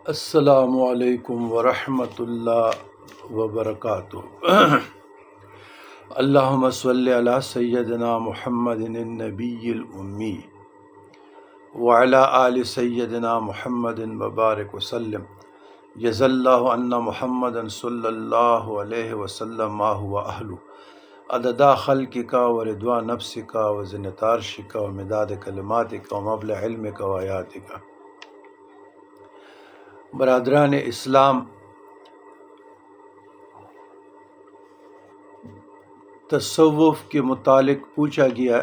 السلام علیکم ورحمۃ اللہ وبرکاتہ۔ اللہم صلی علی سیدنا محمد النبی الامی وعلی آل سیدنا محمد وبارک وسلم۔ جزا اللہ عنا محمد صلی اللہ علیہ وسلم ما هو اہلہ عدد خلقک ورضوان نفسک وزنۃ عرشک ومداد کلماتک ومبلغ علمک وآیاتک۔ برادران اسلام، تصوف کے متعلق پوچھا گیا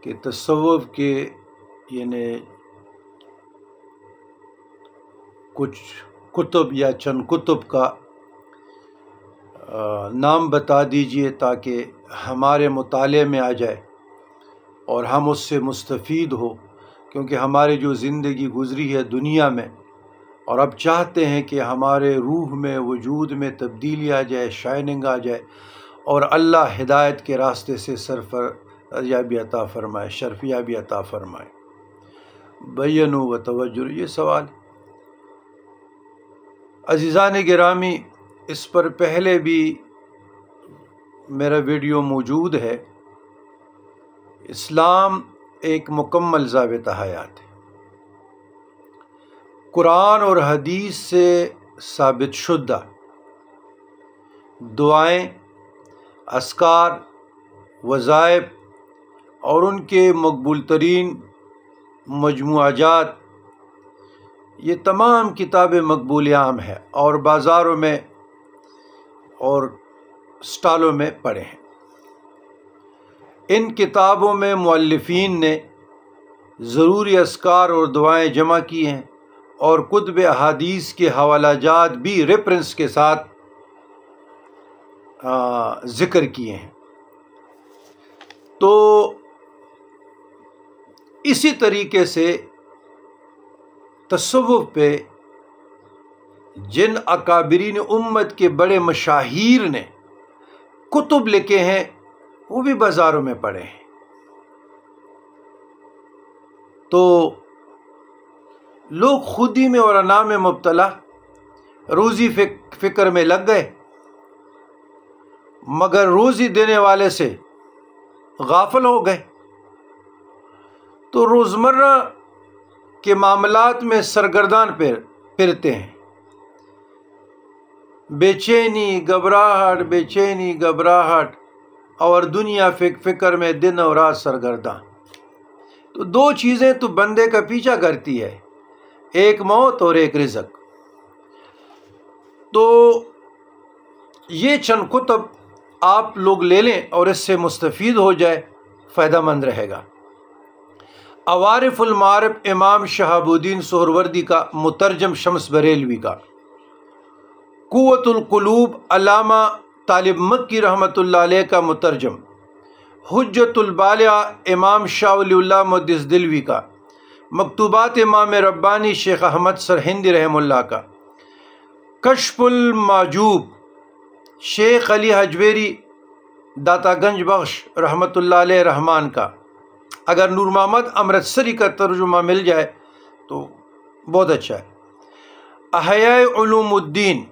کہ تصوف کے کچھ کتب یا چند کتب کا نام بتا دیجئے تاکہ ہمارے مطالعے میں آ جائے اور ہم اس سے مستفید ہو، کیونکہ ہماری جو زندگی گزری ہے دنیا میں، اور اب چاہتے ہیں کہ ہمارے روح میں وجود میں تبدیلی آ جائے، شائننگ آ جائے، اور اللہ ہدایت کے راستے سے سرفرازیابی عطا فرمائے، شرفیابی عطا فرمائے۔ بینوا و توجہ، یہ سوال عزیزان گرامی، اس پر پہلے بھی میرا ویڈیو موجود ہے۔ اسلام ایک مکمل ضابطہ حیات ہے، قرآن اور حدیث سے ثابت شدہ دعائیں، اذکار، وظائف اور ان کے مقبول ترین مجموعہ جات، یہ تمام کتابیں مقبول عام ہیں اور بازاروں میں اور اسٹالوں میں پڑے ہیں۔ ان کتابوں میں مؤلفین نے ضروری اذکار اور دعائیں جمع کی ہیں اور کتب احادیث کے حوالہ جات بھی ریفرنس کے ساتھ ذکر کیے ہیں۔ تو اسی طریقے سے تصوف پہ جن اکابرین امت کے بڑے مشاہیر نے کتب لکھے ہیں، وہ بھی بازاروں میں پڑے ہیں۔ تو لوگ خودی میں اور انا میں مبتلا، روزی فکر میں لگ گئے، مگر روزی دینے والے سے غافل ہو گئے، تو روزمرہ کے معاملات میں سرگردان پھرتے ہیں، بے چینی گھبراہٹ اور دنیا فکر میں دن اور رات سرگرداں۔ تو دو چیزیں تو بندے کا پیچھا کرتی ہے، ایک موت اور ایک رزق۔ تو یہ چند کتب آپ لوگ لے لیں اور اس سے مستفید ہو جائے، فائدہ مند رہے گا۔ عوارف المعارف امام شہاب الدین سہروردی کا مترجم شمس بریلوی کا، قوت القلوب علامہ طالب مکی رحمۃ اللہ علیہ کا مترجم، حجت البالغہ امام شاہ ولی اللہ محدث دہلوی کا، مکتوبات امام ربانی شیخ احمد سرہندی رحمہ اللہ کا، کشف المحجوب شیخ علی حجویری داتا گنج بخش رحمۃ اللہ علیہ رحمان کا، اگر نور محمد امرتسری کا ترجمہ مل جائے تو بہت اچھا ہے، احیاء علوم الدین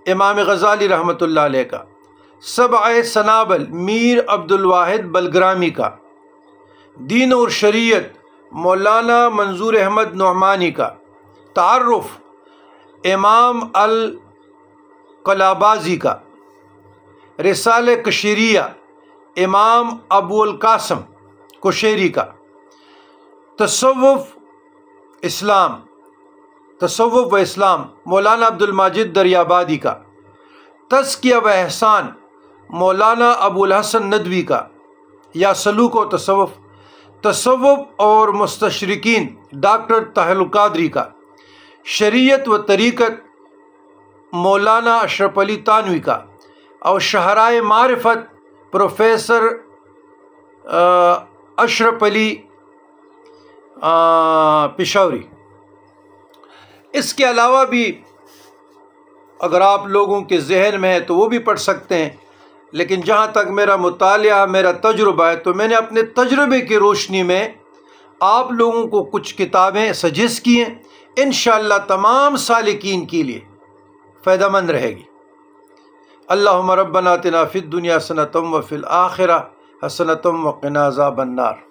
امام غزالی رحمۃ اللہ علیہ کا، سبع سنابل میر عبد الواحد بلگرامی کا، دین اور شریعت مولانا منظور احمد نعمانی کا، تعارف امام القلابازی کا، رسالہ کشیریہ امام ابو القاسم کشیری کا، تصوف و اسلام مولانا عبد الماجد دریابادی کا، تزکیہ و احسان مولانا ابو الحسن ندوی کا، یا سلوک و تصوف اور مستشرقین ڈاکٹر طاہر القادری کا، شریعت و طریقت مولانا اشرف علی تانوی کا، اور شہرائے معرفت پروفیسر اشرف علی پشاوری۔ اس کے علاوہ بھی اگر آپ لوگوں کے ذہن میں ہے تو وہ بھی پڑھ سکتے ہیں، لیکن جہاں تک میرا مطالعہ، میرا تجربہ ہے، تو میں نے اپنے تجربے کی روشنی میں آپ لوگوں کو کچھ کتابیں سجیسٹ کی ہیں انشاءاللہ تمام سالکین کے لیے فائدہ مند رہے گی۔ اللہم ربنا آتنا فی الدنیا حسنۃ وفی الآخرہ حسنۃ وقنا عذاب النار۔